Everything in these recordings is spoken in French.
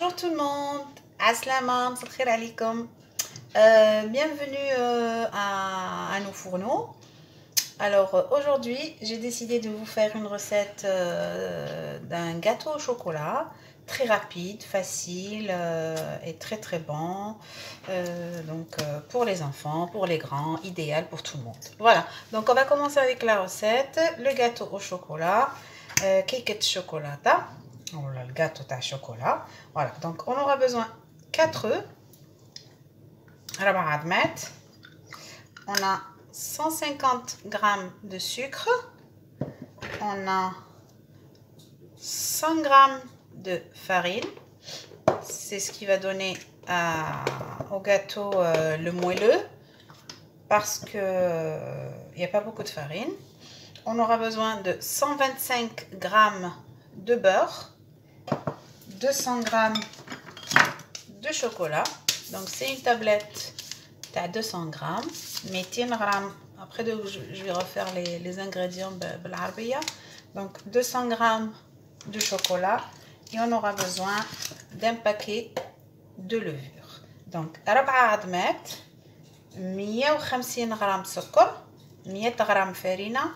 Bonjour tout le monde, Aslama, Khair alaikum. Bienvenue à nos fourneaux. Alors aujourd'hui, j'ai décidé de vous faire une recette d'un gâteau au chocolat, très rapide, facile et très très bon. Pour les enfants, pour les grands, idéal pour tout le monde. Voilà, donc on va commencer avec la recette. Le gâteau au chocolat, cake de chocolata. Le gâteau à chocolat. Voilà, donc on aura besoin 4 œufs, on a 150 g de sucre, on a 100 g de farine, c'est ce qui va donner au gâteau le moelleux, parce que il n'y a pas beaucoup de farine. On aura besoin de 125 g de beurre, 200 g de chocolat, donc c'est une tablette à 200 g, 200 g, après je vais refaire les ingrédients بالعربية. Donc 200 g de chocolat et on aura besoin d'un paquet de levure. Donc 4 عظمات, 150 g سكر, 100 g farina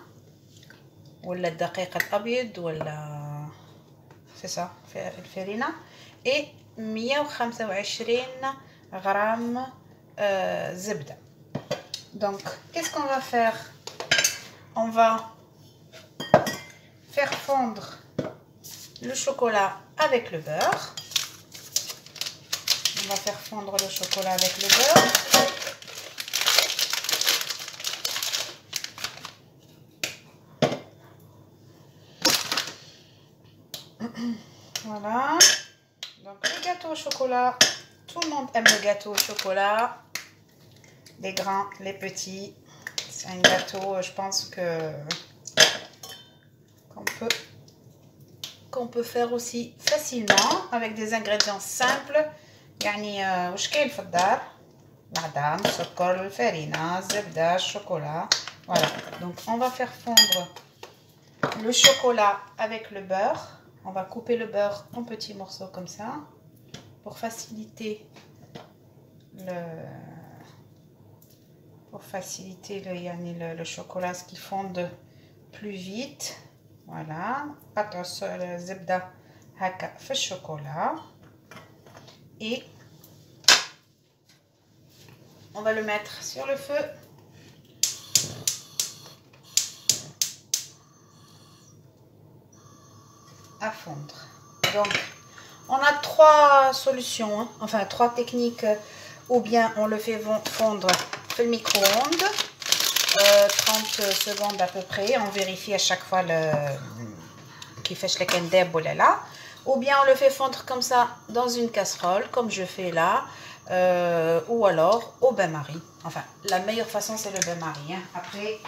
ولا الدقيق الأبيض ولا c'est ça, farina, et 125 g zebda. Donc qu'est-ce qu'on va faire? On va faire fondre le chocolat avec le beurre. On va faire fondre le chocolat avec le beurre. Voilà. Donc le gâteau au chocolat, tout le monde aime le gâteau au chocolat. Les grands, les petits. C'est un gâteau, je pense qu'on peut faire aussi facilement avec des ingrédients simples. يعني وش كاين في الدار؟ العظام، السكر، الفرينة، الزبدة، الشوكولا. Voilà. Donc on va faire fondre le chocolat avec le beurre. On va couper le beurre en petits morceaux comme ça pour faciliter le chocolat, ce qui fonde plus vite. Voilà, قطع الزبدة هكا في الشوكولا et on va le mettre sur le feu. À fondre. Donc on a 3 solutions, hein. Enfin 3 techniques, ou bien on le fait fondre au micro-ondes 30 secondes à peu près, on vérifie à chaque fois qui fait le candeb ou là, ou bien on le fait fondre comme ça dans une casserole comme je fais là, ou alors au bain-marie. Enfin la meilleure façon c'est le bain-marie, hein. Après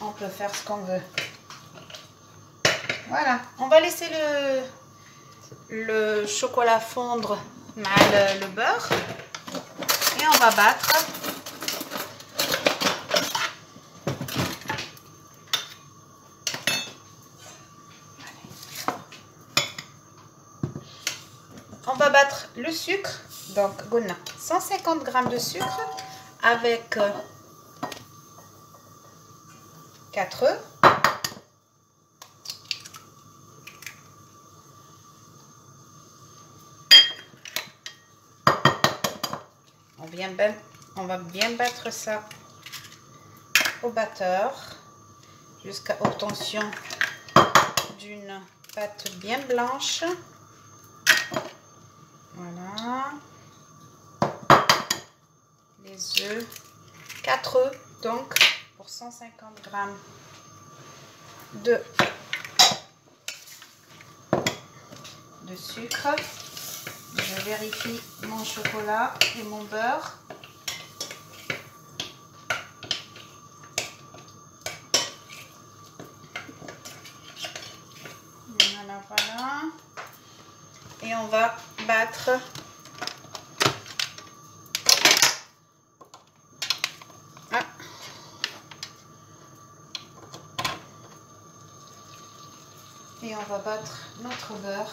on peut faire ce qu'on veut. Voilà, on va laisser le chocolat fondre avec le beurre et on va battre. On va battre le sucre, donc on a 150 g de sucre avec 4 œufs. On va bien battre ça au batteur jusqu'à obtention d'une pâte bien blanche. Voilà. Les œufs, 4 œufs donc pour 150 g de sucre. Je vérifie mon chocolat et mon beurre. Voilà. Et on va battre et on va battre notre beurre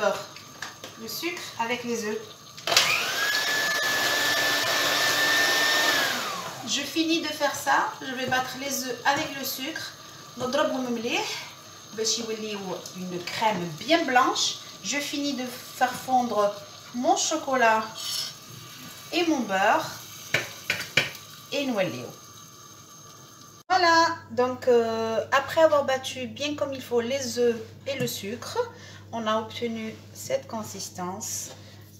beurre, le sucre avec les œufs. Je finis de faire ça, je vais battre les œufs avec le sucre. نضربهم مليح باش يوليو une crème bien blanche. Je finis de faire fondre mon chocolat et mon beurre et نوليو. Voilà, donc après avoir battu bien comme il faut les œufs et le sucre, on a obtenu cette consistance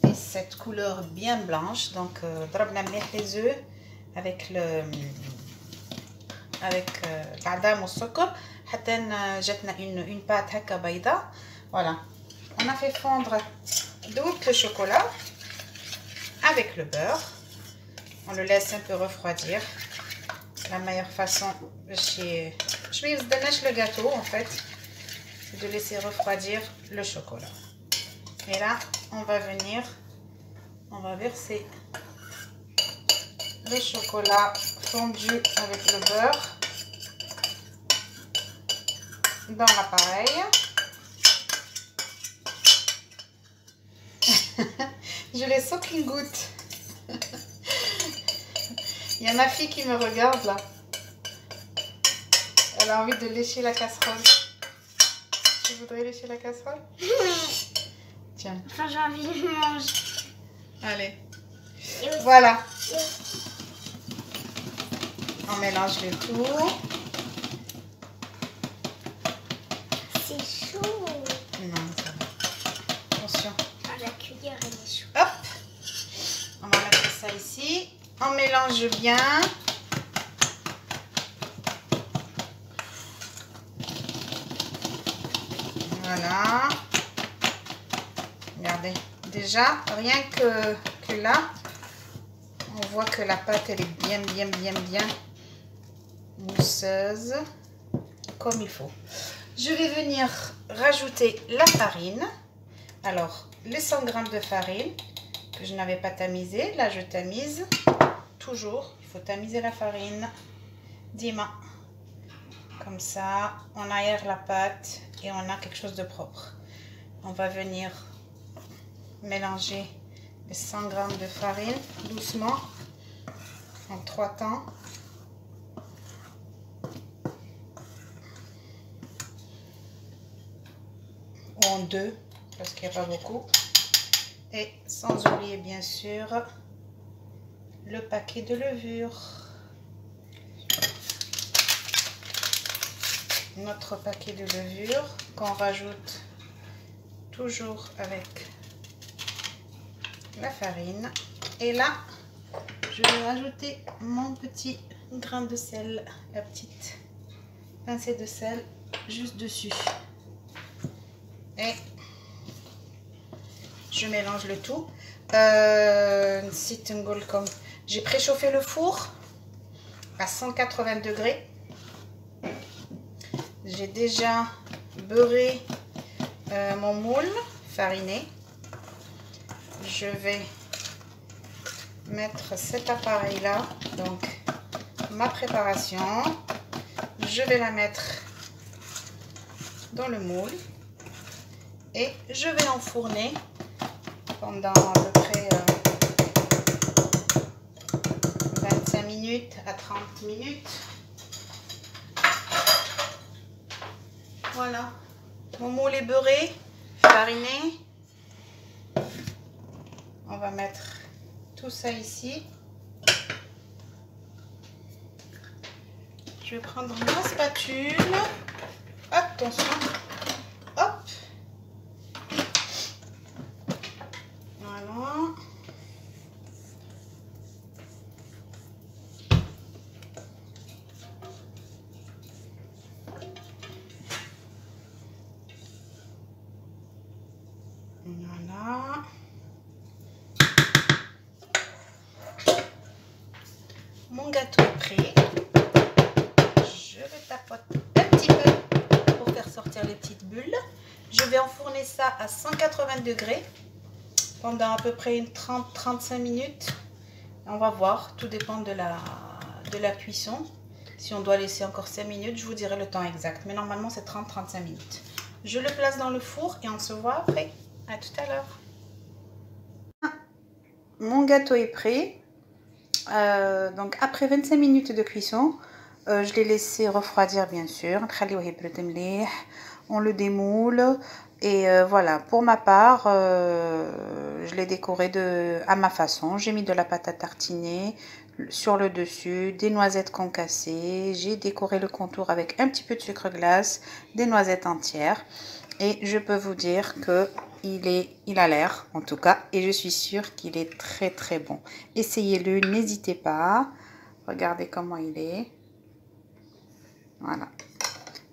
et cette couleur bien blanche. Donc ضربنا مليح les œufs avec العدم والسكر حتى جاتنا une pâte هكا بيضاء. Voilà, on a fait fondre donc le chocolat avec le beurre. On le laisse un peu refroidir. La meilleure façon, je vais donner le gâteau en fait, c'est de laisser refroidir le chocolat. Et là, on va verser le chocolat fondu avec le beurre dans l'appareil. Je les sens qu'une goutte. Il y a ma fille qui me regarde là. Elle a envie de lécher la casserole. Tu voudrais lécher la casserole? Tiens. Enfin, j'ai envie de manger. Allez. Voilà. On mélange le tout. C'est chaud. Non, ça va. Attention. Ah, la cuillère, elle est chaude. Hop. On va mettre ça ici. On mélange bien. Voilà. Regardez. Déjà, rien que là, on voit que la pâte, elle est bien mousseuse. Comme il faut. Je vais venir rajouter la farine. Alors, les 100 g de farine que je n'avais pas tamisé. Là, je tamise. Toujours, il faut tamiser la farine. Dima. Comme ça, on aère la pâte et on a quelque chose de propre. On va venir mélanger les 100 g de farine doucement en 3 temps. Ou en 2 parce qu'il n'y a pas beaucoup. Et sans oublier bien sûr le paquet de levure. Notre paquet de levure qu'on rajoute toujours avec la farine. Et là, je vais rajouter mon petit grain de sel, la petite pincée de sel juste dessus. Et je mélange le tout. J'ai préchauffé le four à 180 degrés. J'ai déjà beurré mon moule fariné. Je vais mettre cet appareil là, donc ma préparation. Je vais la mettre dans le moule et je vais enfourner pendant à peu près 25 minutes à 30 minutes. Voilà, mon moule est beurré, fariné. On va mettre tout ça ici. Je vais prendre ma spatule. Attention. Hop. Voilà. Voilà. Mon gâteau est prêt. Je le tapote un petit peu pour faire sortir les petites bulles. Je vais enfourner ça à 180 degrés pendant à peu près une 30-35 minutes. On va voir, tout dépend de la cuisson. Si on doit laisser encore 5 minutes, je vous dirai le temps exact. Mais normalement, c'est 30-35 minutes. Je le place dans le four et on se voit après. À tout à l'heure. Mon gâteau est prêt. Donc après 25 minutes de cuisson, je l'ai laissé refroidir bien sûr. On le démoule et voilà. Pour ma part, je l'ai décoré à ma façon. J'ai mis de la pâte à tartiner sur le dessus, des noisettes concassées. J'ai décoré le contour avec un petit peu de sucre glace, des noisettes entières. Et je peux vous dire que il a l'air en tout cas, et je suis sûre qu'il est très très bon. Essayez-le, n'hésitez pas. Regardez comment il est. Voilà.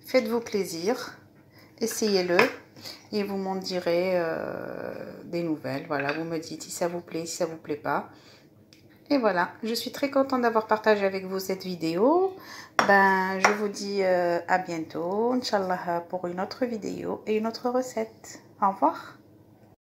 Faites-vous plaisir. Essayez-le et vous m'en direz des nouvelles. Voilà, vous me dites si ça vous plaît, si ça vous plaît pas. Et voilà, je suis très contente d'avoir partagé avec vous cette vidéo. Ben, je vous dis à bientôt, Inch'Allah, pour une autre vidéo et une autre recette. Au revoir.